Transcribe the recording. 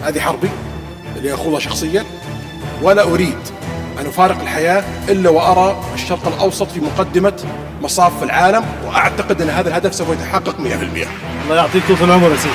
هذه حربي اللي أخوضها شخصيا، ولا أريد أن أفارق الحياة إلا وأرى الشرق الأوسط في مقدمة مصاف العالم، وأعتقد أن هذا الهدف سوف يتحقق 100%. الله يعطيك طول العمر يا سيدي.